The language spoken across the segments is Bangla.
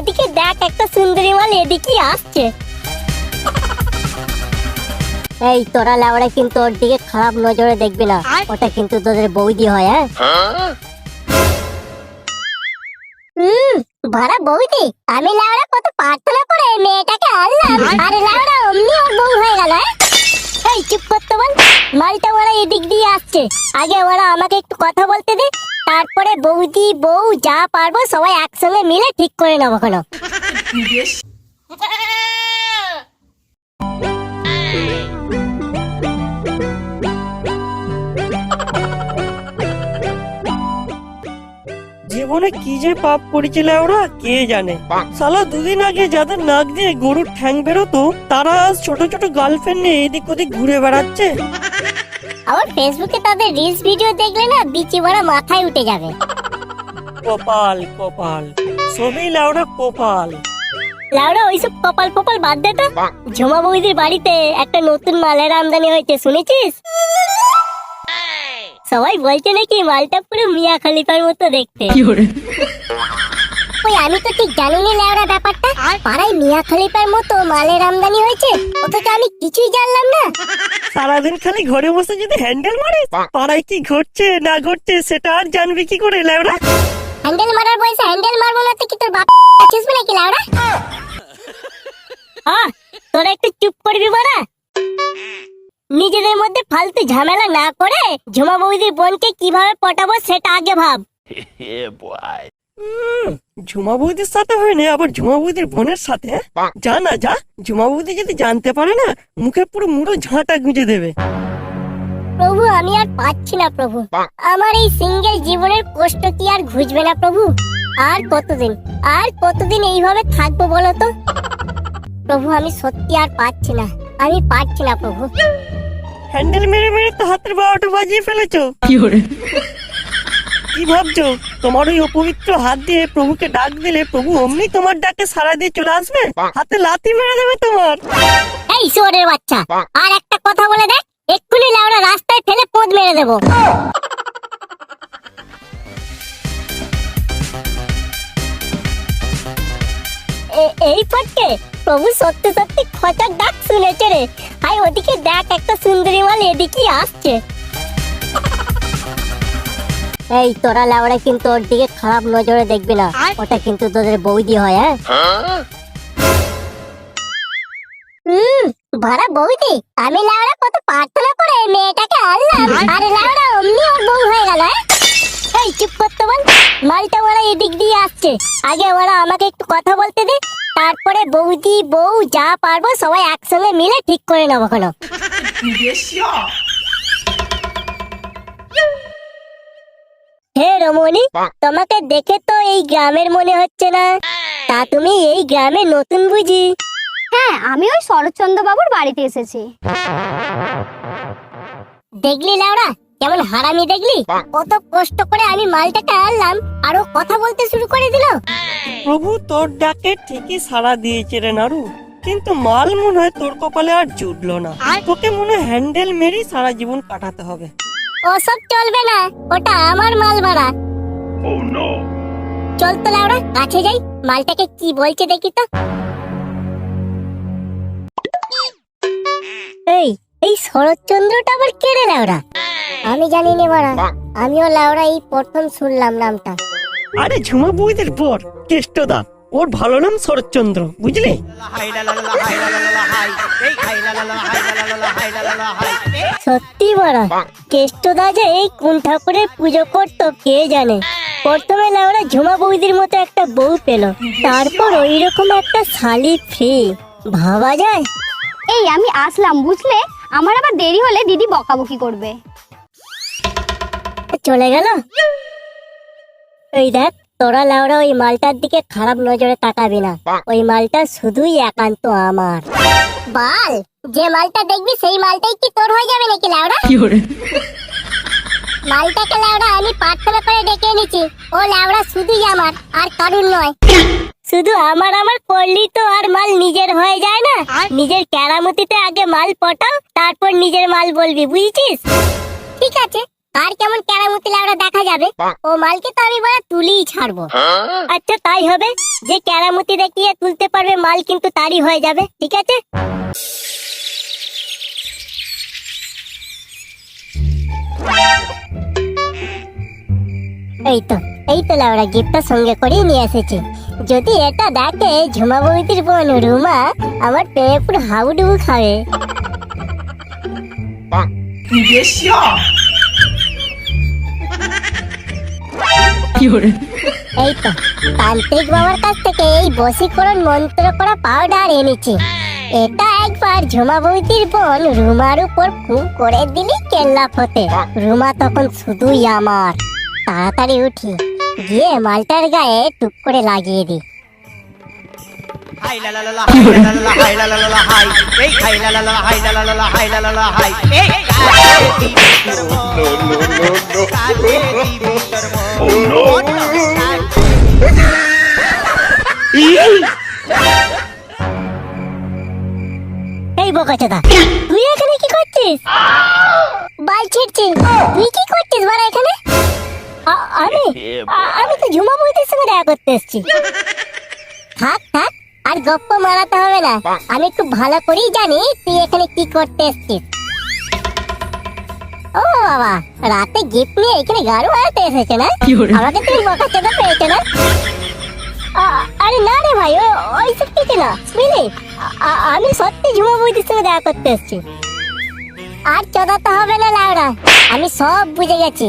ওদিকে দেখ, একটা সুন্দরী মাল এদিকে আসছে। এই তোরা লাউড়া কিন্তু ওর দিকে খারাপ নজরে দেখবি না, ওটা কিন্তু তোদের বৌদি হয়। হ্যাঁ ভাড়া বৌদি, আমি লাউড়া কত প্রার্থনা করে মেয়েটাকে আনলাম, আর লাউড়া অমনি ওর বউ হয়ে গেল। এই চুপ করতে বল, মালটা ওরা এদিক দিয়ে আসছে, আগে ওরা আমাকে একটু কথা বলতে দে, তারপরে বৌদি বউ যা পারবো সবাই একসঙ্গে মিলে ঠিক করে নেবো। কেন জীবনে কি যে পাপ করেছিল ওরা কে জানে। সালা দুদিন আগে যাদের নাক দিয়ে গরুর ঠ্যাং বেরোতো তারা আজ ছোট ছোট গার্লফ্রেন্ড নিয়ে এদিক ওদিক ঘুরে বেড়াচ্ছে। আবার ফেসবুকে তাদের রিলস ভিডিও দেখলে না বিচি ভরা মাথায় উঠে যাবে। কপাল কপাল, সবই লাউড়া কপাল। লাউড়া ওইসব কপাল ফপাল বাদ দে তো। ঝুমা বৌদির বাড়িতে একটা নতুন মালের আমদানি হয়েছে, শুনেছিস? সবাই বলছে নাকি মালটা পুরো মিয়া খলিফার মতো দেখতে। ওই আমি তো ঠিক জানিনি লাউড়া ব্যাপারটা, পাড়ায় মিয়া খলিফার মতো মালের আমদানি হয়েছে, অথচ আমি কিছুই জানলাম না। সারাদিন খালি ঘরে বসে যদি হ্যান্ডেল মারে, পাড়ায় কি ঘটছে না ঘটছে সেটা আর জানবি কি করে লাউড়া? হ্যান্ডেল মারার বয়সে হ্যান্ডেল মারবো না তো কি তোর বাপ আসবে নাকি লাউড়া? হ্যাঁ তোরা একটু চুপ করবি বাড়া। নিজেদের মধ্যে ফালতু ঝামেলা না করে ঝুমা বৌদির বোনকে কিভাবে পটাবো সেটা আগে ভাব। ঝুমা বৌদির সাথে হয়নি, আবার ঝুমা বৌদির বোনের সাথে যা না যা। ঝুমা বৌদি যদি জানতে পারে না, মুখে পুরো মুড়ো ঝাঁটা গুঁজে দেবে। প্রভু আমি আর পাচ্ছি না প্রভু, আমার এই সিঙ্গেল জীবনের কষ্ট কি আর ঘুচবে না প্রভু? আর কতদিন এইভাবে থাকবো বলো তো প্রভু? আমি সত্যি আর পাচ্ছি না, আমি পাচ্ছি না প্রভু। হ্যান্ডেল মেরে মেরে তো হাতের বারোটা বাজিয়ে ফেলেছো। কি ভাবছো তোমার ওই অপবিত্র হাত দিয়ে প্রভুকে ডাক দিলে প্রভু অমনি তোমার ডাকে সাড়া দিয়ে চলে আসবে, হাতে লাথি মেরে দেবে তোমার? এই শুয়োরের বাচ্চা, আর একটা কথা বলে দেখ, এক্ষুনি লাউড়া রাস্তায় ফেলে পোদ মেরে দেবো। এই পটকে প্রভু সত্যি সত্যি খচার ডাক শুনেছে রে। হাই ওদিকে দেখ, একটা সুন্দরী মাল এদিকে আসছে। এই তোরা লাউড়া কিন্তু ওর দিকে খারাপ নজরে দেখবি না, ওটা কিন্তু তোদের বৌদি হয়। হ্যাঁ ভাড়া বৌদি, আমি লাউড়া কত প্রার্থনা করে মেয়েটাকে আনলাম, আর লাউড়া অমনি ওর বউ হয়ে গেল। এই চুপ করতে বল, মালটা ওরা এদিক দিয়ে আসছে, আগে ওরা আমাকে একটু কথা বলতে দে, তারপরে বৌদি বউ যা পারবো সবাই একসঙ্গে মিলে ঠিক করে নেবো। কেন হে রমণী, তোমাকে দেখে তো এই গ্রামের মনে হচ্ছে না, তা তুমি এই গ্রামে নতুন বুঝি? হ্যাঁ, আমি ওই শরৎচন্দ্র বাবুর বাড়িতে এসেছি। দেখলি লাউড়া কেমন হারামি, দেখলি কত কষ্ট করে আমি মালটাকে আনলাম আর ও কথা বলতে শুরু করে দিল। প্রভু তোর ডাকে ঠিকই সাড়া দিয়েছে রে নারু, কিন্তু মাল মনে হয় তোর কপালে আর জুটলো না। তোকে মনে হয় হ্যান্ডেল মেরেই সারা জীবন কাটাতে হবে। ওসব চলবে না, ওটা আমার মাল ভাড়া। চল তো লাউড়া কাছে যাই, মালটাকে কি বলছে দেখি তো। এই শরৎচন্দ্রটা আবার কে রে লাউড়া? আমি জানি না বাড়া, আমিও লাউড়া এই প্রথম শুনলাম নামটা। আরে ঝুমা বৌদির বর কেষ্টদা, ওর ভালো নাম শরৎচন্দ্র, বুঝলি? সত্যি বাড়া, কেষ্টদা যে এই কোন ঠাকুরের পুজো করতো কে জানে। প্রথমে লাউড়া ঝুমা বৌদির মতো একটা বউ পেল, তারপর ওই রকম একটা শালি ফ্রি, ভাবা যায়? এই আমি আসলাম বুঝলে, আমার আবার দেরি হলে দিদি বকাবকি করবে। চলে গেল। এই দেখ তোরা লাউড়া ওই মালটার দিকে খারাপ নজরে তাকাবি না, ওই মালটা শুধুই একান্ত আমার। বাল, যে মালটা দেখবি সেই মালটাই কি তোর হয়ে যাবে নাকি লাউড়া? মালটাকে লাউড়া আমি প্রার্থনা করে ডেকে এনেছি, ও লাউড়া শুধুই আমার, আর কারুর নয়। শুধু আমার করলি তো আর মাল নিজের হয়ে যায় না। নিজের কেরামতিতে আগে মাল পটাও, তারপর নিজের মাল বলবি, বুঝেছিস? ঠিক আছে, আর কেমন কেরামতি লাউড়া দেখা যাবে। ও মালকে তো আমি বড় তুলিই ছাড়বো। আচ্ছা তাই হবে, যে কেরামতি দেখিয়ে তুলতে পারবে মাল কিন্তু তারই হয়ে যাবে, ঠিক আছে? এই তো লাউড়া গিফটটা সঙ্গে করেই নিয়ে এসেছি। যদি এটা দেখে ঝুমা বৌদির বোন রুমা, আমার পেয়ে পুরো হাবুডুবু খাবে। এই তো তান্ত্রিক বাবার কাছ থেকে এই বশীকরণ মন্ত্র করা পাউডার এনেছি। এটা একবার ঝুমা বৌদির বোন রুমার উপর ফুঁ করে দিলি কেল্লা ফতে। রুমা তখন শুধুই আমার। তাড়াতাড়ি উঠি, গিয়ে মালটার গায়ে টুক করে লাগিয়ে দি। হাই লা লা লা লা, হাই লা লা লা, হাই লা লা লা লা, হাই এই হাই লা লা লা, হাই লা লা লা লা, হাই লা লা লা, হাই এই এই বোকাচোদা, তুই এখানে কি করছিস? বাল ছিড়ছি। তুই কি করছিস বাড়া এখানে? আমি তো ঝুমা বৌদির সঙ্গে দেখা করতে এসেছি। থাক থাক, আর গপ্প মারাতে হবে না। আমি খুব ভালো করেই জানি তুই এখানে কি করতে এসেছিস। ও বাবা, রাতে গিফট নিয়ে এখানে গাড়ু মারাতে এসেছে না? আমাকে তুমি বোকাচোদা পেয়েছো না? আরে না রে ভাই, ওইসব কিছু না, বুঝলি? আমি সত্যি ঝুমা বৌদির সঙ্গে দেখা করতে এসেছি। আর চোদাতে হবে না লাউড়া, আমি সব বুঝে গেছি।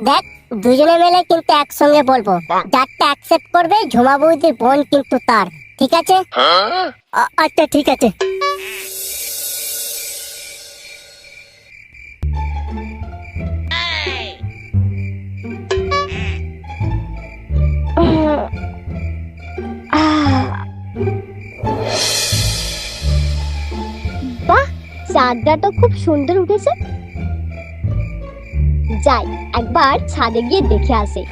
দেখ, দুজনে মিলে কিন্তু একসঙ্গে বলবো, যারটা অ্যাকসেপ্ট করবে ঝুমা বৌদির বোন কিন্তু তার, ঠিক আছে? আচ্ছা ঠিক আছে। বাহ, চাঁদটা তো খুব সুন্দর উঠেছে। যাই একবার ছাদে গিয়ে দেখে আসে।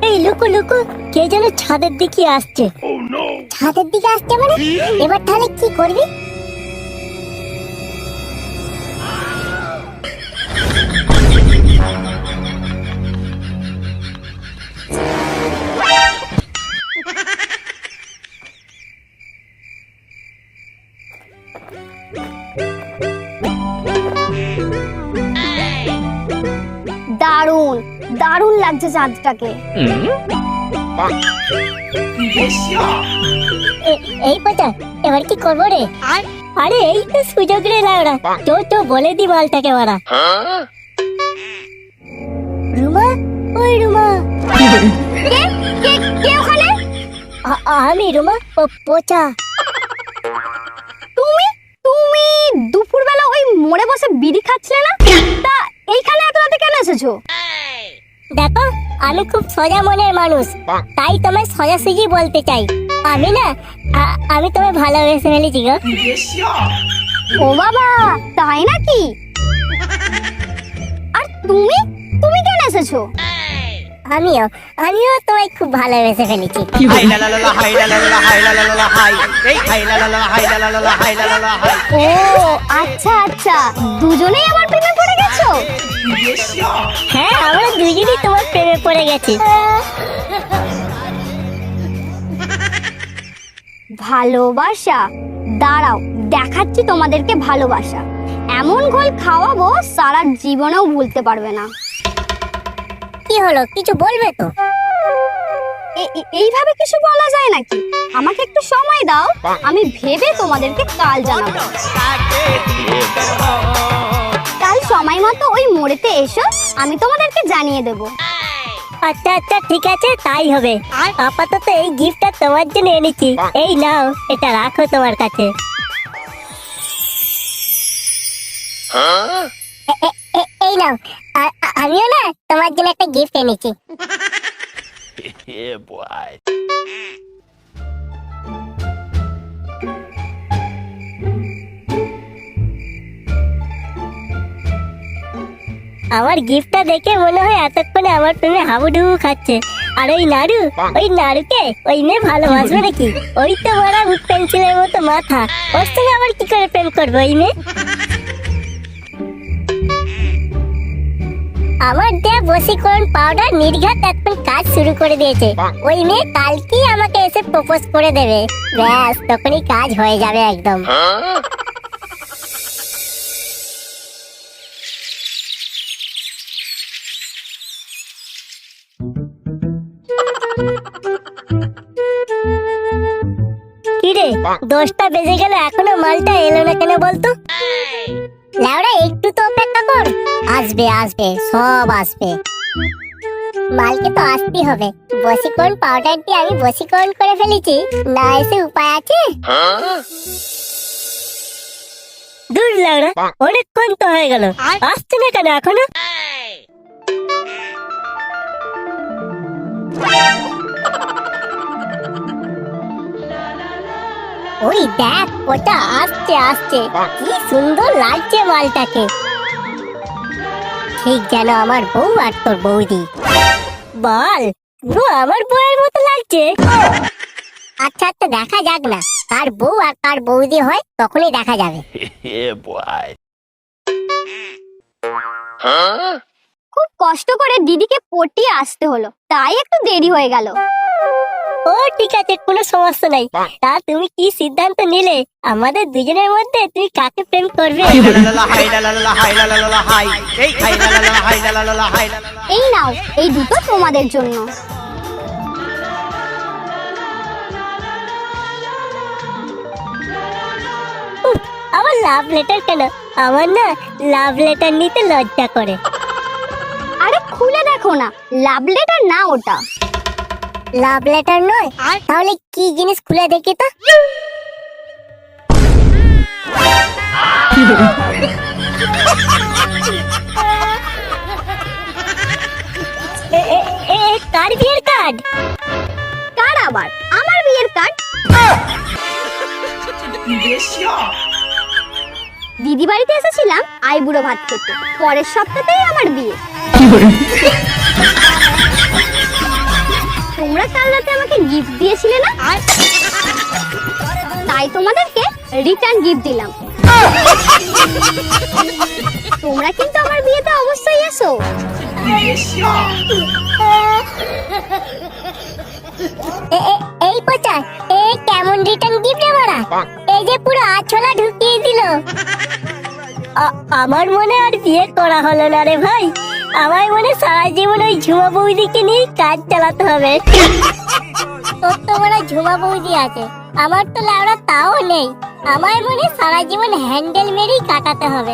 এই লুকু লুকু, কে যেন ছাদের দিকে আসছে। ছাদের দিকে আসছে মানে? এবার তাহলে কি করবি? দারুণ দারুণ লাগছে চাঁদটাকে। এই পচা, এবার কি করবো রে? আরে এই তো সুযোগ রে লাউড়া, তো বলে দি মালটাকে মারা। রুমা, ওই রুমা। কে কে কে ওখানে? আমি রুমা, ও পচা। তুমি তুমি দুপুরবেলা ওই মোড়ে বসে বিড়ি খাচ্ছিলে না? তা এইখানে এত রাতে কেন এসেছো? দেখো, আমি খুব সোজা মনের মানুষ, তাই তোমায় সোজাসুজি বলতে চাই। আমি তোমায় ভালোবেসে ফেলেছি গো। ও বাবা, তাই নাকি? আর তুমি তুমি কেন এসেছো? আমিও তোমায় খুব ভালোবেসে ফেলেছি। হাই লা লা লা, হাই লা লা লা, হাই লা লা লা, হাই এই হাই লা লা লা, হাই লা লা লা, হাই লা লা লা, হাই। ও আচ্ছা আচ্ছা, দুজনেই আমার প্রেমে পড়ে গেছো? হ্যাঁ, আমরা দুজনেই তোমার প্রেমে পড়ে গেছি। ভালোবাসা? দাঁড়াও, দেখাচ্ছি তোমাদেরকে ভালোবাসা। এমন ঘোল খাওয়াবো সারা জীবনেও ভুলতে পারবে না। কি হলো, কিছু বলবে তো? এইভাবে কিছু বলা যায় নাকি? আমাকে একটু সময় দাও, আমি ভেবে তোমাদেরকে কাল জানাবো। কাল সময় মতো ওই মোড়েতে এসো, আমি তোমাদেরকে জানিয়ে দেব। আচ্ছা আচ্ছা ঠিক আছে, তাই হবে। আপাতত এই গিফটটা তোমার জন্য এনেছি, এই নাও, এটা রাখো তোমার কাছে। এই নাও, আমিও না তোমার জন্য একটা গিফট এনেছি। আমার গিফটটা দেখে মনে হয় এতক্ষণে আমার প্রেমে হাবুডুবু খাচ্ছে। আর ওই নাড়ুকে ওই মেয়ে ভালোবাসবে নাকি? ওই তো বড় পেন্সিলের মতো মাথা, ওর সঙ্গে আবার কি করে প্রেম করবো ওই মেয়ে? আমার দেয়া বশীকরণ পাউডার নির্ঘাত এখন কাজ শুরু করে দিয়েছে। ওই মেয়ে কালকেই আমাকে এসে প্রপোজ করে দেবে, ব্যাস তখনই কাজ হয়ে যাবে একদম। কিরে 10টা বেজে গেল এখনো মালটা এলো না কেন বলতো? লাউড়া একটু তো অপেক্ষা কর, আসবে সব আসবে। মালকে তো আসতেই হবে। বশীকরণ পাউডার দিয়ে আমি বশীকরণ করে ফেলেছি, না এসে উপায় আছে? দূর লাউড়া, অনেকক্ষণ তো হয়ে গেল, আসছে না কেন এখনো? ওই দেখ ওটা আসছে, কি সুন্দর লাগছে মালটাকে, ঠিক যেন আমার বউ আর তোর বৌদি। বল, পুরো আমার বউয়ের মতো লাগছে। আচ্ছা দেখা যাক না, কার বউ আর কার বৌদি হয় তখনই দেখা যাবে। খুব কষ্ট করে দিদিকে পটিয়ে আসতে হলো, তাই একটু দেরি হয়ে গেল। ও ঠিক আছে, কোনো সমস্যা নাই। তা তুমি কি সিদ্ধান্ত নিলে আমাদের দুজনের মধ্যে তুমি কাকে প্রেম করবে? এই নাও, এই দুটো তোমাদের জন্য। আমার লাভ লেটার কেন? আমার না লাভ লেটার নিতে লজ্জা করে। আরে খুলে দেখো না, লাভ লেটার না ওটা। লাভ লেটার নয়, তাহলে কি জিনিস? খুলে দেখি তো। কার বিয়ের কার্ড? কার আবার? আমার বিয়ের কার্ড। দিদি বাড়িতে এসেছিলাম আইবুড়ো ভাত খেতে, পরের সপ্তাহতেই আমার বিয়ে। তোমরা কাল রাতে আমাকে গিফট দিয়েছিলে না, তাই তোমাদেরকে রিটার্ন গিফট দিলাম। তোমরা কিন্তু আমার বিয়েতে অবশ্যই এসো। এই পচা, কেমন রিটার্ন গিফট মারা? এই যে পুরো আছলা ঢুকিয়ে দিল। আমার মনে আর বিয়ে করা হলো না রে ভাই। আমার মনে সারা জীবন ওই ঝুমা বৌদিকে নিয়ে কাজ চালাতে হবে। তোর তো বড় ঝুমা বৌদি আছে, আমার তো লাউড়া তাও নেই। আমার মনে সারা জীবন হ্যান্ডেল মেরেই কাটাতে হবে।